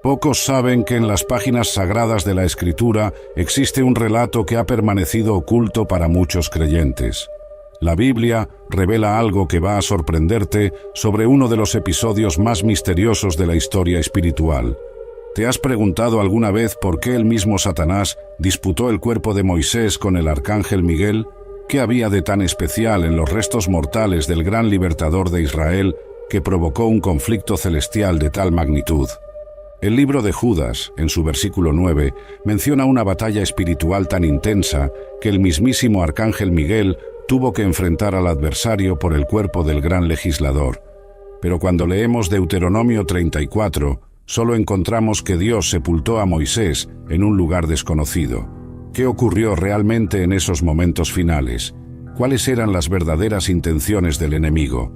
Pocos saben que en las páginas sagradas de la Escritura existe un relato que ha permanecido oculto para muchos creyentes. La Biblia revela algo que va a sorprenderte sobre uno de los episodios más misteriosos de la historia espiritual. ¿Te has preguntado alguna vez por qué el mismo Satanás disputó el cuerpo de Moisés con el arcángel Miguel? ¿Qué había de tan especial en los restos mortales del gran libertador de Israel que provocó un conflicto celestial de tal magnitud? El libro de Judas, en su versículo 9, menciona una batalla espiritual tan intensa que el mismísimo arcángel Miguel tuvo que enfrentar al adversario por el cuerpo del gran legislador. Pero cuando leemos Deuteronomio 34, solo encontramos que Dios sepultó a Moisés en un lugar desconocido. ¿Qué ocurrió realmente en esos momentos finales? ¿Cuáles eran las verdaderas intenciones del enemigo?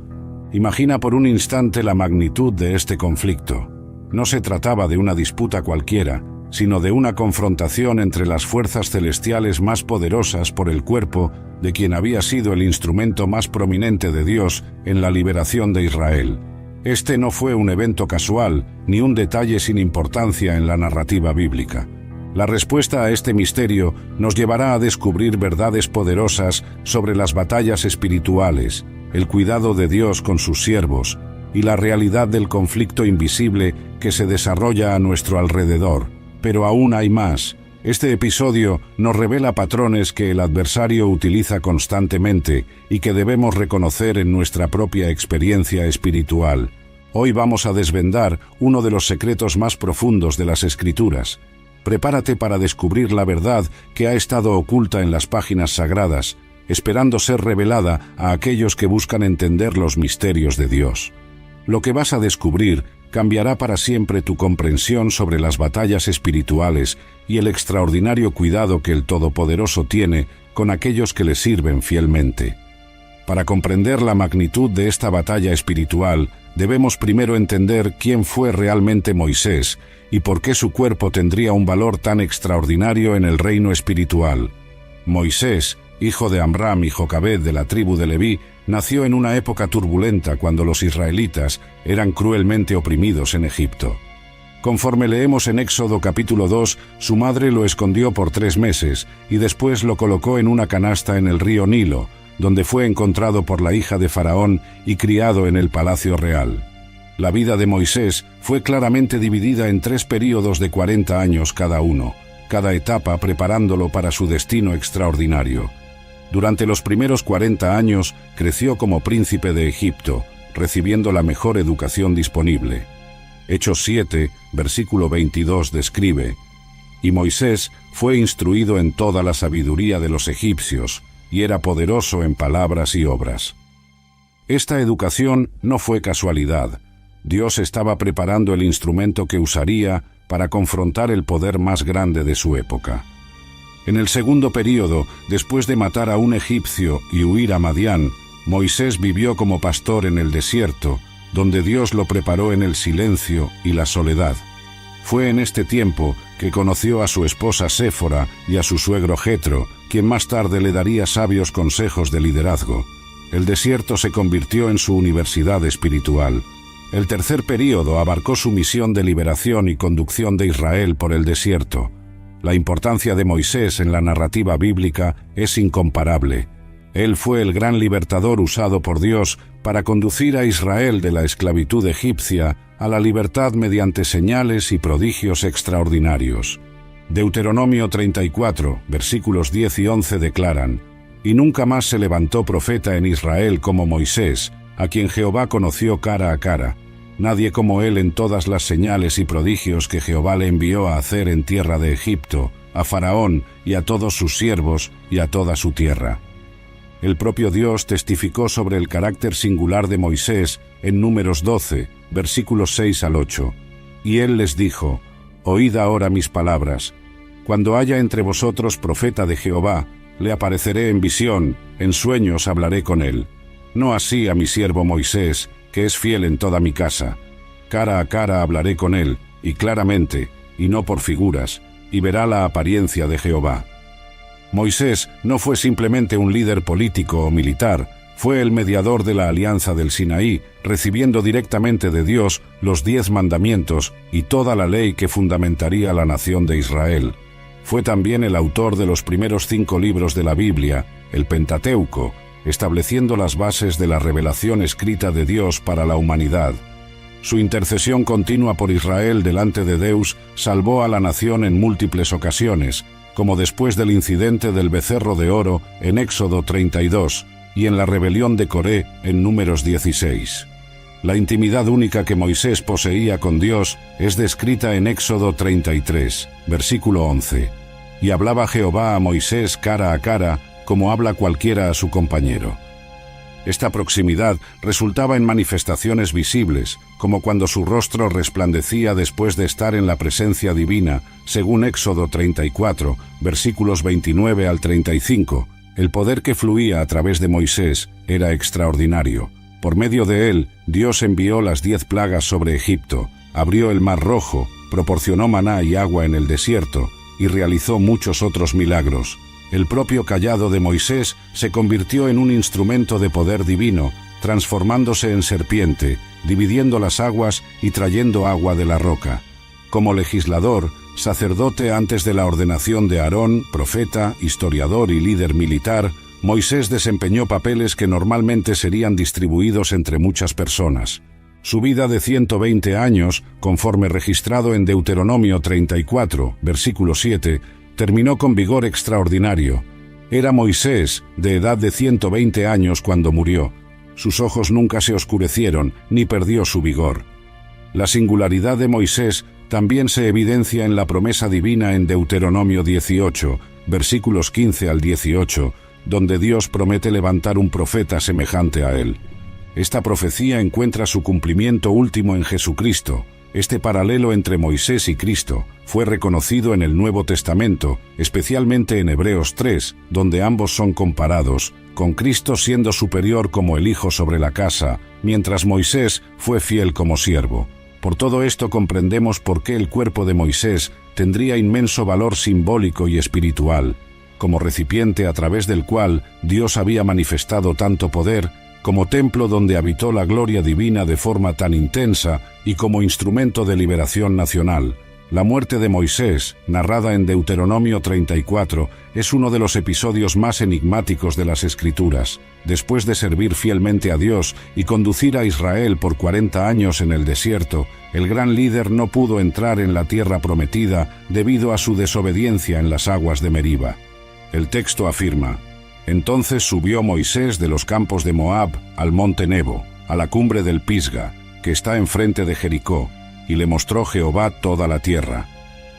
Imagina por un instante la magnitud de este conflicto. No se trataba de una disputa cualquiera, sino de una confrontación entre las fuerzas celestiales más poderosas por el cuerpo de quien había sido el instrumento más prominente de Dios en la liberación de Israel. Este no fue un evento casual, ni un detalle sin importancia en la narrativa bíblica. La respuesta a este misterio nos llevará a descubrir verdades poderosas sobre las batallas espirituales, el cuidado de Dios con sus siervos y la realidad del conflicto invisible que se desarrolla a nuestro alrededor. Pero aún hay más. Este episodio nos revela patrones que el adversario utiliza constantemente y que debemos reconocer en nuestra propia experiencia espiritual. Hoy vamos a desvendar uno de los secretos más profundos de las Escrituras. Prepárate para descubrir la verdad que ha estado oculta en las páginas sagradas, esperando ser revelada a aquellos que buscan entender los misterios de Dios. Lo que vas a descubrir cambiará para siempre tu comprensión sobre las batallas espirituales y el extraordinario cuidado que el Todopoderoso tiene con aquellos que le sirven fielmente. Para comprender la magnitud de esta batalla espiritual, debemos primero entender quién fue realmente Moisés y por qué su cuerpo tendría un valor tan extraordinario en el reino espiritual. Moisés, hijo de Amram y Jocabed de la tribu de Leví, nació en una época turbulenta cuando los israelitas eran cruelmente oprimidos en Egipto. Conforme leemos en Éxodo capítulo 2, su madre lo escondió por 3 meses y después lo colocó en una canasta en el río Nilo, donde fue encontrado por la hija de Faraón y criado en el palacio real. La vida de Moisés fue claramente dividida en 3 períodos de 40 años cada uno, cada etapa preparándolo para su destino extraordinario. Durante los primeros 40 años creció como príncipe de Egipto, recibiendo la mejor educación disponible. Hechos 7, versículo 22 describe: «Y Moisés fue instruido en toda la sabiduría de los egipcios, y era poderoso en palabras y obras». Esta educación no fue casualidad. Dios estaba preparando el instrumento que usaría para confrontar el poder más grande de su época. En el segundo período, después de matar a un egipcio y huir a Madián, Moisés vivió como pastor en el desierto, donde Dios lo preparó en el silencio y la soledad. Fue en este tiempo que conoció a su esposa Séfora y a su suegro Jetro, quien más tarde le daría sabios consejos de liderazgo. El desierto se convirtió en su universidad espiritual. El tercer período abarcó su misión de liberación y conducción de Israel por el desierto. La importancia de Moisés en la narrativa bíblica es incomparable. Él fue el gran libertador usado por Dios para conducir a Israel de la esclavitud egipcia a la libertad mediante señales y prodigios extraordinarios. Deuteronomio 34, versículos 10 y 11 declaran: «Y nunca más se levantó profeta en Israel como Moisés, a quien Jehová conoció cara a cara. Nadie como él en todas las señales y prodigios que Jehová le envió a hacer en tierra de Egipto, a Faraón y a todos sus siervos y a toda su tierra». El propio Dios testificó sobre el carácter singular de Moisés en Números 12, versículos 6 al 8. «Y él les dijo: Oíd ahora mis palabras. Cuando haya entre vosotros profeta de Jehová, le apareceré en visión, en sueños hablaré con él. No así a mi siervo Moisés, que es fiel en toda mi casa. Cara a cara hablaré con él, y claramente, y no por figuras, y verá la apariencia de Jehová». Moisés no fue simplemente un líder político o militar, Fue el mediador de la alianza del Sinaí, recibiendo directamente de Dios los 10 mandamientos y toda la ley que fundamentaría la nación de Israel. Fue también el autor de los primeros 5 libros de la Biblia, el Pentateuco, estableciendo las bases de la revelación escrita de Dios para la humanidad. Su intercesión continua por Israel delante de Deus salvó a la nación en múltiples ocasiones, como después del incidente del becerro de oro en Éxodo 32 y en la rebelión de Coré en Números 16. La intimidad única que Moisés poseía con Dios es descrita en Éxodo 33, versículo 11. Y hablaba Jehová a Moisés cara a cara, como habla cualquiera a su compañero. Esta proximidad resultaba en manifestaciones visibles, como cuando su rostro resplandecía después de estar en la presencia divina, según Éxodo 34, versículos 29 al 35. El poder que fluía a través de Moisés era extraordinario. Por medio de él, Dios envió las 10 plagas sobre Egipto, abrió el Mar Rojo, proporcionó maná y agua en el desierto, y realizó muchos otros milagros. El propio cayado de Moisés se convirtió en un instrumento de poder divino, transformándose en serpiente, dividiendo las aguas y trayendo agua de la roca. Como legislador, sacerdote antes de la ordenación de Aarón, profeta, historiador y líder militar, Moisés desempeñó papeles que normalmente serían distribuidos entre muchas personas. Su vida de 120 años, conforme registrado en Deuteronomio 34, versículo 7, terminó con vigor extraordinario. Era Moisés, de edad de 120 años cuando murió. Sus ojos nunca se oscurecieron, ni perdió su vigor. La singularidad de Moisés también se evidencia en la promesa divina en Deuteronomio 18, versículos 15 al 18, donde Dios promete levantar un profeta semejante a él. Esta profecía encuentra su cumplimiento último en Jesucristo. Este paralelo entre Moisés y Cristo fue reconocido en el Nuevo Testamento, especialmente en Hebreos 3, donde ambos son comparados, con Cristo siendo superior como el Hijo sobre la casa, mientras Moisés fue fiel como siervo. Por todo esto comprendemos por qué el cuerpo de Moisés tendría inmenso valor simbólico y espiritual, como recipiente a través del cual Dios había manifestado tanto poder, como templo donde habitó la gloria divina de forma tan intensa y como instrumento de liberación nacional. La muerte de Moisés, narrada en Deuteronomio 34, es uno de los episodios más enigmáticos de las Escrituras. Después de servir fielmente a Dios y conducir a Israel por 40 años en el desierto, el gran líder no pudo entrar en la tierra prometida debido a su desobediencia en las aguas de Meriba. El texto afirma: entonces subió Moisés de los campos de Moab al monte Nebo, a la cumbre del Pisga, que está enfrente de Jericó, y le mostró Jehová toda la tierra.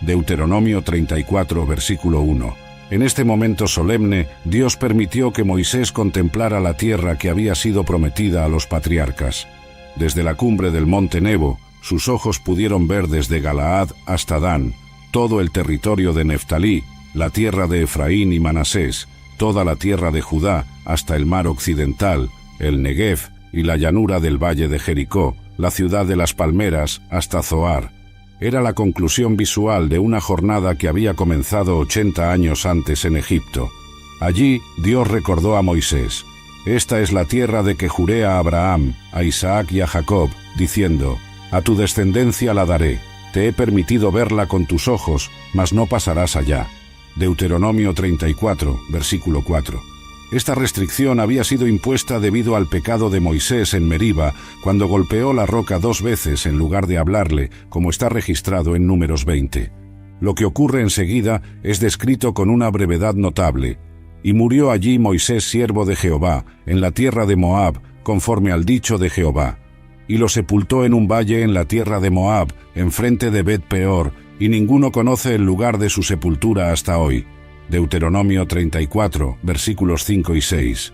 Deuteronomio 34, versículo 1. En este momento solemne, Dios permitió que Moisés contemplara la tierra que había sido prometida a los patriarcas. Desde la cumbre del monte Nebo, sus ojos pudieron ver desde Galaad hasta Dan, todo el territorio de Neftalí, la tierra de Efraín y Manasés, toda la tierra de Judá hasta el mar occidental, el Negev y la llanura del valle de Jericó, la ciudad de las palmeras hasta Zoar. Era la conclusión visual de una jornada que había comenzado 80 años antes en Egipto. Allí Dios recordó a Moisés: esta es la tierra de que juré a Abraham, a Isaac y a Jacob, diciendo: a tu descendencia la daré. Te he permitido verla con tus ojos, mas no pasarás allá. Deuteronomio 34, versículo 4. Esta restricción había sido impuesta debido al pecado de Moisés en Meriba, cuando golpeó la roca 2 veces en lugar de hablarle, como está registrado en Números 20. Lo que ocurre enseguida es descrito con una brevedad notable. Y murió allí Moisés siervo de Jehová, en la tierra de Moab, conforme al dicho de Jehová. Y lo sepultó en un valle en la tierra de Moab, enfrente de Bet-peor, y ninguno conoce el lugar de su sepultura hasta hoy. Deuteronomio 34, versículos 5 y 6.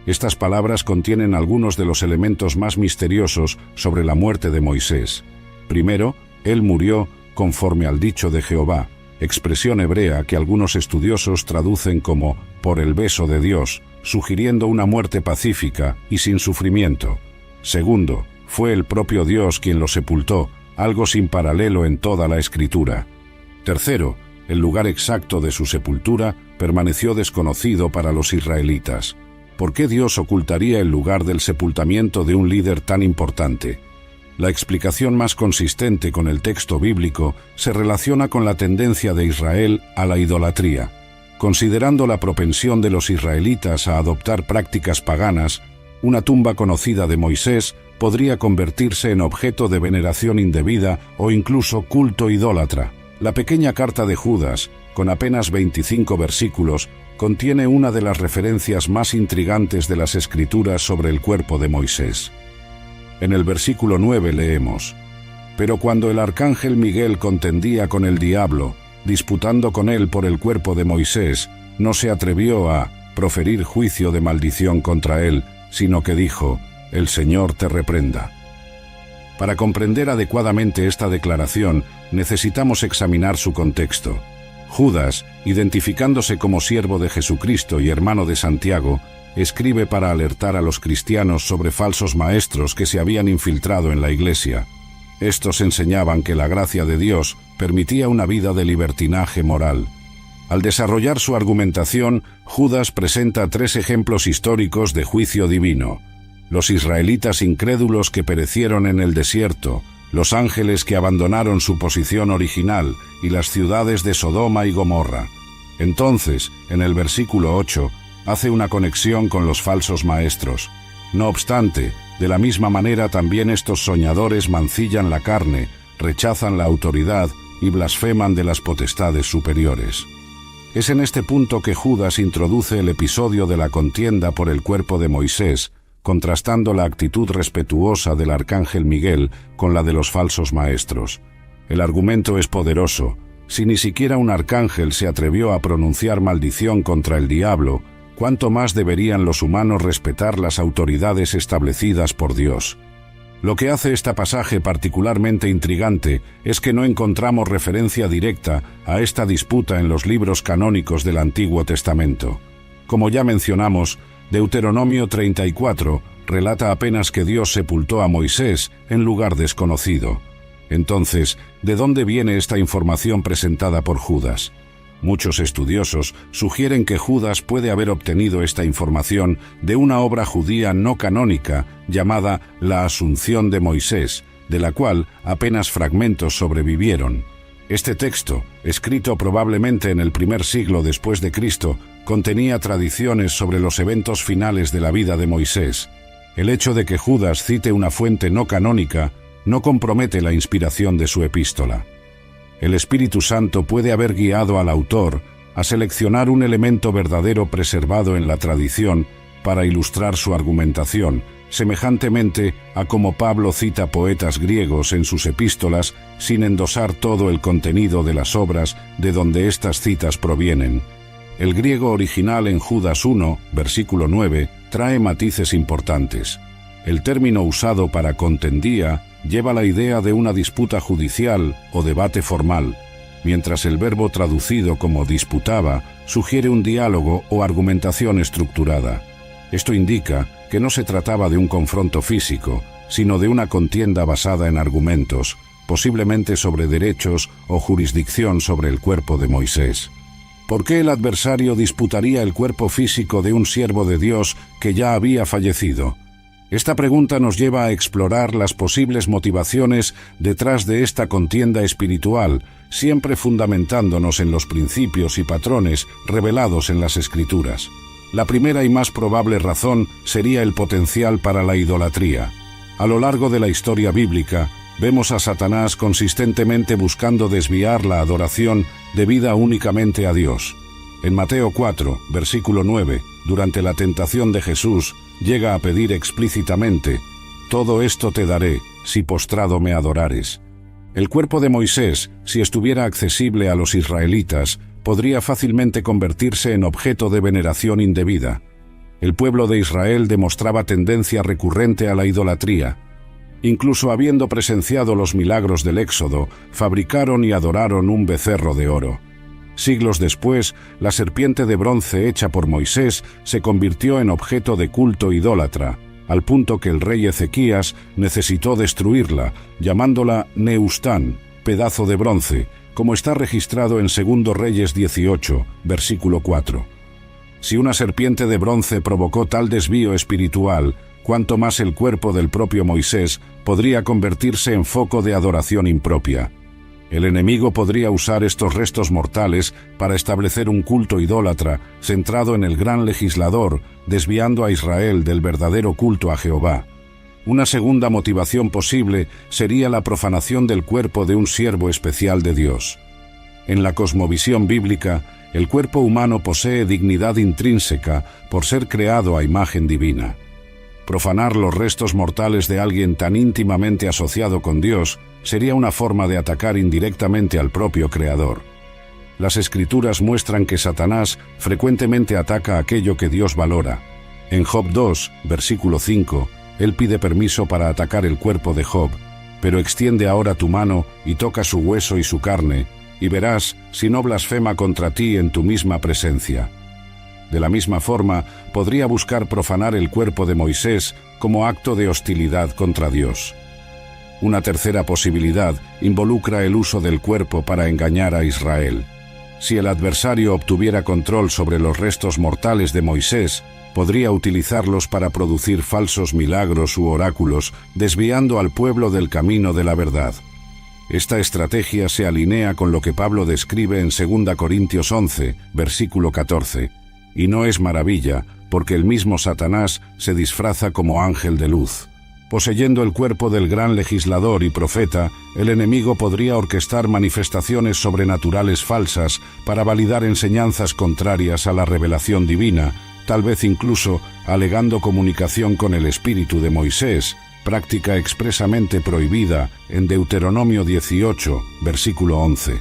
Estas palabras contienen algunos de los elementos más misteriosos sobre la muerte de Moisés. Primero, él murió conforme al dicho de Jehová, expresión hebrea que algunos estudiosos traducen como por el beso de Dios, sugiriendo una muerte pacífica y sin sufrimiento. Segundo, fue el propio Dios quien lo sepultó, algo sin paralelo en toda la Escritura. Tercero, el lugar exacto de su sepultura permaneció desconocido para los israelitas. ¿por qué Dios ocultaría el lugar del sepultamiento de un líder tan importante? La explicación más consistente con el texto bíblico se relaciona con la tendencia de Israel a la idolatría. Considerando la propensión de los israelitas a adoptar prácticas paganas, una tumba conocida de Moisés podría convertirse en objeto de veneración indebida o incluso culto idólatra. La pequeña carta de Judas, con apenas 25 versículos, contiene una de las referencias más intrigantes de las Escrituras sobre el cuerpo de Moisés. En el versículo 9 leemos: «Pero cuando el arcángel Miguel contendía con el diablo, disputando con él por el cuerpo de Moisés, no se atrevió a proferir juicio de maldición contra él, sino que dijo: el Señor te reprenda». Para comprender adecuadamente esta declaración, necesitamos examinar su contexto. Judas, identificándose como siervo de Jesucristo y hermano de Santiago, escribe para alertar a los cristianos sobre falsos maestros que se habían infiltrado en la iglesia. Estos enseñaban que la gracia de Dios permitía una vida de libertinaje moral. Al desarrollar su argumentación, Judas presenta 3 ejemplos históricos de juicio divino: los israelitas incrédulos que perecieron en el desierto, los ángeles que abandonaron su posición original y las ciudades de Sodoma y Gomorra. Entonces, en el versículo 8, hace una conexión con los falsos maestros. No obstante, de la misma manera también estos soñadores mancillan la carne, rechazan la autoridad y blasfeman de las potestades superiores. Es en este punto que Judas introduce el episodio de la contienda por el cuerpo de Moisés, contrastando la actitud respetuosa del arcángel Miguel con la de los falsos maestros. El argumento es poderoso. Si ni siquiera un arcángel se atrevió a pronunciar maldición contra el diablo, ¿cuánto más deberían los humanos respetar las autoridades establecidas por Dios? Lo que hace este pasaje particularmente intrigante es que no encontramos referencia directa a esta disputa en los libros canónicos del Antiguo Testamento. Como ya mencionamos, Deuteronomio 34 relata apenas que Dios sepultó a Moisés en lugar desconocido. Entonces, ¿de dónde viene esta información presentada por Judas? Muchos estudiosos sugieren que Judas puede haber obtenido esta información de una obra judía no canónica llamada La Asunción de Moisés, de la cual apenas fragmentos sobrevivieron. Este texto, escrito probablemente en el primer siglo después de Cristo, contenía tradiciones sobre los eventos finales de la vida de Moisés. El hecho de que Judas cite una fuente no canónica no compromete la inspiración de su epístola. El Espíritu Santo puede haber guiado al autor a seleccionar un elemento verdadero preservado en la tradición para ilustrar su argumentación, semejantemente a como Pablo cita poetas griegos en sus epístolas sin endosar todo el contenido de las obras de donde estas citas provienen. El griego original en Judas 1, versículo 9, trae matices importantes. El término usado para contendía lleva la idea de una disputa judicial o debate formal, mientras el verbo traducido como disputaba sugiere un diálogo o argumentación estructurada. Esto indica que no se trataba de un confronto físico, sino de una contienda basada en argumentos, posiblemente sobre derechos o jurisdicción sobre el cuerpo de Moisés. ¿Por qué el adversario disputaría el cuerpo físico de un siervo de Dios que ya había fallecido? Esta pregunta nos lleva a explorar las posibles motivaciones detrás de esta contienda espiritual, siempre fundamentándonos en los principios y patrones revelados en las Escrituras. La primera y más probable razón sería el potencial para la idolatría. A lo largo de la historia bíblica, vemos a Satanás consistentemente buscando desviar la adoración debida únicamente a Dios. En Mateo 4, versículo 9, durante la tentación de Jesús, llega a pedir explícitamente: «Todo esto te daré, si postrado me adorares». El cuerpo de Moisés, si estuviera accesible a los israelitas, podría fácilmente convertirse en objeto de veneración indebida. El pueblo de Israel demostraba tendencia recurrente a la idolatría. Incluso habiendo presenciado los milagros del Éxodo, fabricaron y adoraron un becerro de oro. Siglos después, la serpiente de bronce hecha por Moisés se convirtió en objeto de culto idólatra, al punto que el rey Ezequías necesitó destruirla, llamándola Neustán, pedazo de bronce, como está registrado en 2 Reyes 18, versículo 4. Si una serpiente de bronce provocó tal desvío espiritual, cuánto más el cuerpo del propio Moisés podría convertirse en foco de adoración impropia. El enemigo podría usar estos restos mortales para establecer un culto idólatra centrado en el gran legislador, desviando a Israel del verdadero culto a Jehová. Una segunda motivación posible sería la profanación del cuerpo de un siervo especial de Dios. En la cosmovisión bíblica, el cuerpo humano posee dignidad intrínseca por ser creado a imagen divina. Profanar los restos mortales de alguien tan íntimamente asociado con Dios sería una forma de atacar indirectamente al propio Creador. Las Escrituras muestran que Satanás frecuentemente ataca aquello que Dios valora. En Job 2, versículo 5, él pide permiso para atacar el cuerpo de Job, pero extiende ahora tu mano y toca su hueso y su carne, y verás si no blasfema contra ti en tu misma presencia. De la misma forma, podría buscar profanar el cuerpo de Moisés como acto de hostilidad contra Dios. Una tercera posibilidad involucra el uso del cuerpo para engañar a Israel. Si el adversario obtuviera control sobre los restos mortales de Moisés, podría utilizarlos para producir falsos milagros u oráculos, desviando al pueblo del camino de la verdad. Esta estrategia se alinea con lo que Pablo describe en 2 Corintios 11, versículo 14. Y no es maravilla, porque el mismo Satanás se disfraza como ángel de luz. Poseyendo el cuerpo del gran legislador y profeta, el enemigo podría orquestar manifestaciones sobrenaturales falsas para validar enseñanzas contrarias a la revelación divina, tal vez incluso alegando comunicación con el espíritu de Moisés, práctica expresamente prohibida en Deuteronomio 18, versículo 11.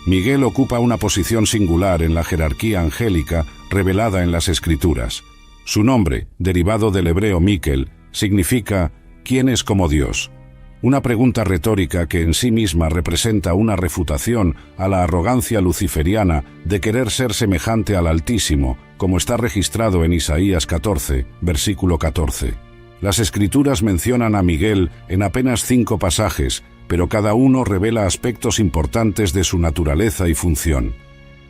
Miguel ocupa una posición singular en la jerarquía angélica revelada en las Escrituras. Su nombre, derivado del hebreo Miquel, significa ¿quién es como Dios? Una pregunta retórica que en sí misma representa una refutación a la arrogancia luciferiana de querer ser semejante al Altísimo, como está registrado en Isaías 14, versículo 14. Las Escrituras mencionan a Miguel en apenas 5 pasajes, pero cada uno revela aspectos importantes de su naturaleza y función.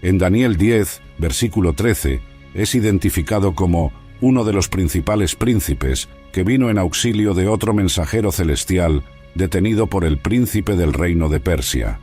En Daniel 10, versículo 13, es identificado como uno de los principales príncipes que vino en auxilio de otro mensajero celestial detenido por el príncipe del reino de Persia.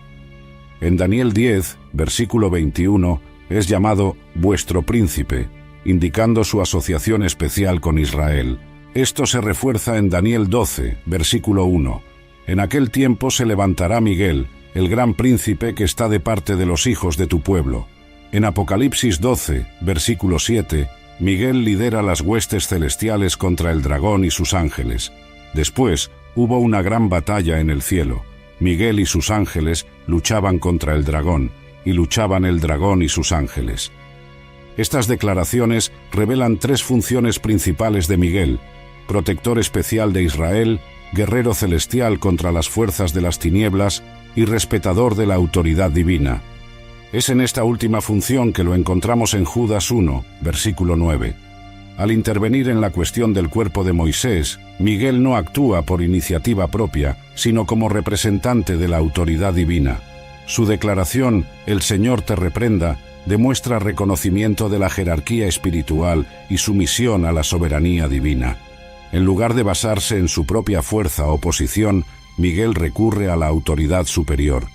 En Daniel 10, versículo 21, es llamado vuestro príncipe, indicando su asociación especial con Israel. Esto se refuerza en Daniel 12, versículo 1. En aquel tiempo se levantará Miguel, el gran príncipe que está de parte de los hijos de tu pueblo. En Apocalipsis 12, versículo 7, Miguel lidera las huestes celestiales contra el dragón y sus ángeles. Después, hubo una gran batalla en el cielo. Miguel y sus ángeles luchaban contra el dragón, y luchaban el dragón y sus ángeles. Estas declaraciones revelan 3 funciones principales de Miguel: protector especial de Israel, guerrero celestial contra las fuerzas de las tinieblas y respetador de la autoridad divina. Es en esta última función que lo encontramos en Judas 1, versículo 9. Al intervenir en la cuestión del cuerpo de Moisés, Miguel no actúa por iniciativa propia, sino como representante de la autoridad divina. Su declaración, «El Señor te reprenda», demuestra reconocimiento de la jerarquía espiritual y sumisión a la soberanía divina. En lugar de basarse en su propia fuerza o posición, Miguel recurre a la autoridad superior.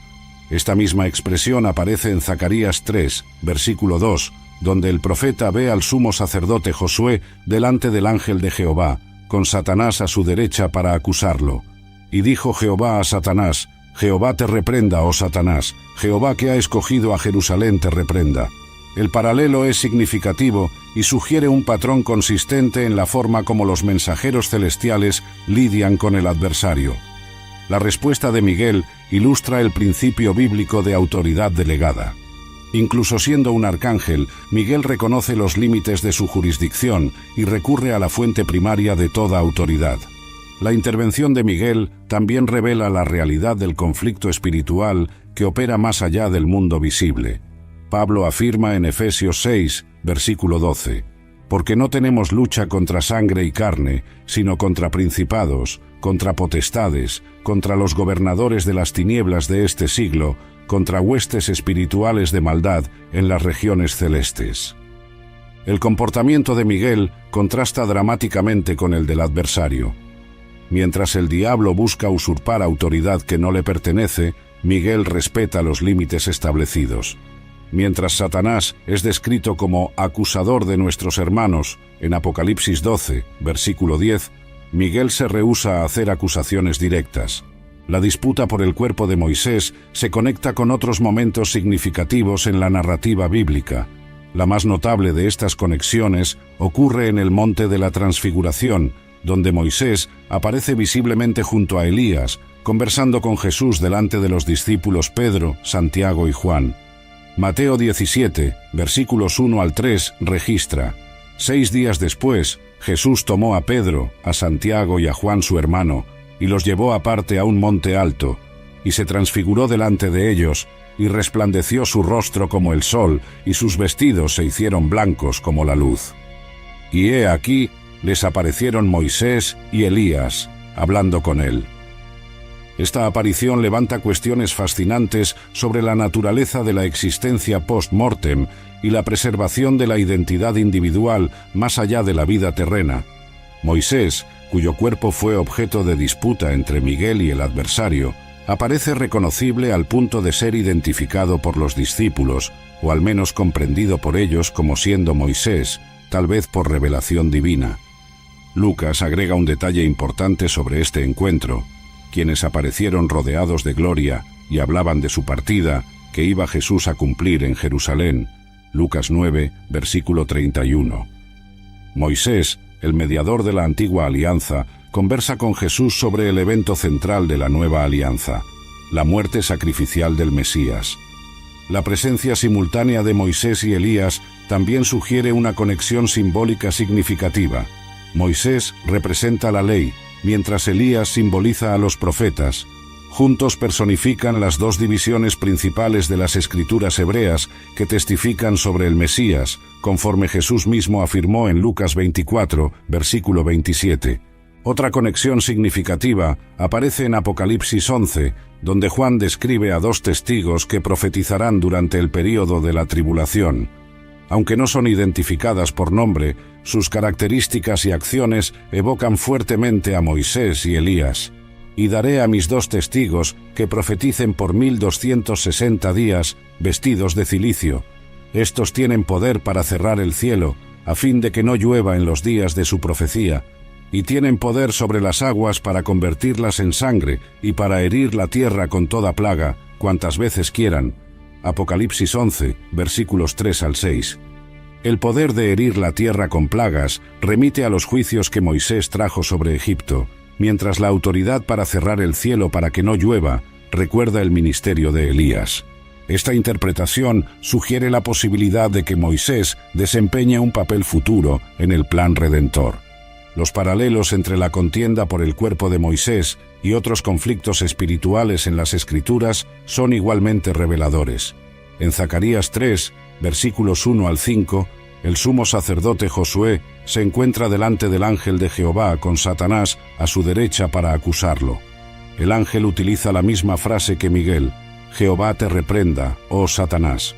Esta misma expresión aparece en Zacarías 3, versículo 2, donde el profeta ve al sumo sacerdote Josué delante del ángel de Jehová, con Satanás a su derecha para acusarlo. Y dijo Jehová a Satanás: Jehová te reprenda, oh Satanás, Jehová que ha escogido a Jerusalén te reprenda. El paralelo es significativo y sugiere un patrón consistente en la forma como los mensajeros celestiales lidian con el adversario. La respuesta de Miguel ilustra el principio bíblico de autoridad delegada. Incluso siendo un arcángel, Miguel reconoce los límites de su jurisdicción y recurre a la fuente primaria de toda autoridad. La intervención de Miguel también revela la realidad del conflicto espiritual que opera más allá del mundo visible. Pablo afirma en Efesios 6, versículo 12, «Porque no tenemos lucha contra sangre y carne, sino contra principados, contra potestades, contra los gobernadores de las tinieblas de este siglo, contra huestes espirituales de maldad en las regiones celestes». El comportamiento de Miguel contrasta dramáticamente con el del adversario. Mientras el diablo busca usurpar autoridad que no le pertenece, Miguel respeta los límites establecidos. Mientras Satanás es descrito como acusador de nuestros hermanos en Apocalipsis 12, versículo 10, Miguel se rehúsa a hacer acusaciones directas. La disputa por el cuerpo de Moisés se conecta con otros momentos significativos en la narrativa bíblica. La más notable de estas conexiones ocurre en el Monte de la Transfiguración, donde Moisés aparece visiblemente junto a Elías, conversando con Jesús delante de los discípulos Pedro, Santiago y Juan. Mateo 17, versículos 1 al 3, registra: 6 días después, Jesús tomó a Pedro, a Santiago y a Juan su hermano, y los llevó aparte a un monte alto, y se transfiguró delante de ellos, y resplandeció su rostro como el sol, y sus vestidos se hicieron blancos como la luz. Y he aquí, les aparecieron Moisés y Elías, hablando con él. Esta aparición levanta cuestiones fascinantes sobre la naturaleza de la existencia post-mortem y la preservación de la identidad individual más allá de la vida terrena. Moisés, cuyo cuerpo fue objeto de disputa entre Miguel y el adversario, aparece reconocible al punto de ser identificado por los discípulos, o al menos comprendido por ellos como siendo Moisés, tal vez por revelación divina. Lucas agrega un detalle importante sobre este encuentro: quienes aparecieron rodeados de gloria y hablaban de su partida, que iba Jesús a cumplir en Jerusalén. Lucas 9, versículo 31. Moisés, el mediador de la antigua alianza, conversa con Jesús sobre el evento central de la nueva alianza, la muerte sacrificial del Mesías. La presencia simultánea de Moisés y Elías también sugiere una conexión simbólica significativa. Moisés representa la ley, mientras Elías simboliza a los profetas. Juntos personifican las dos divisiones principales de las escrituras hebreas que testifican sobre el Mesías, conforme Jesús mismo afirmó en Lucas 24, versículo 27. Otra conexión significativa aparece en Apocalipsis 11, donde Juan describe a 2 testigos que profetizarán durante el período de la tribulación. Aunque no son identificadas por nombre, sus características y acciones evocan fuertemente a Moisés y Elías. Y daré a mis 2 testigos que profeticen por 1260 días, vestidos de cilicio. Estos tienen poder para cerrar el cielo, a fin de que no llueva en los días de su profecía, y tienen poder sobre las aguas para convertirlas en sangre y para herir la tierra con toda plaga, cuantas veces quieran. Apocalipsis 11, versículos 3 al 6. El poder de herir la tierra con plagas remite a los juicios que Moisés trajo sobre Egipto, mientras la autoridad para cerrar el cielo para que no llueva recuerda el ministerio de Elías. Esta interpretación sugiere la posibilidad de que Moisés desempeñe un papel futuro en el plan redentor. Los paralelos entre la contienda por el cuerpo de Moisés y otros conflictos espirituales en las Escrituras son igualmente reveladores. En Zacarías 3, versículos 1 al 5, el sumo sacerdote Josué se encuentra delante del ángel de Jehová con Satanás a su derecha para acusarlo. El ángel utiliza la misma frase que Miguel: Jehová te reprenda, oh Satanás.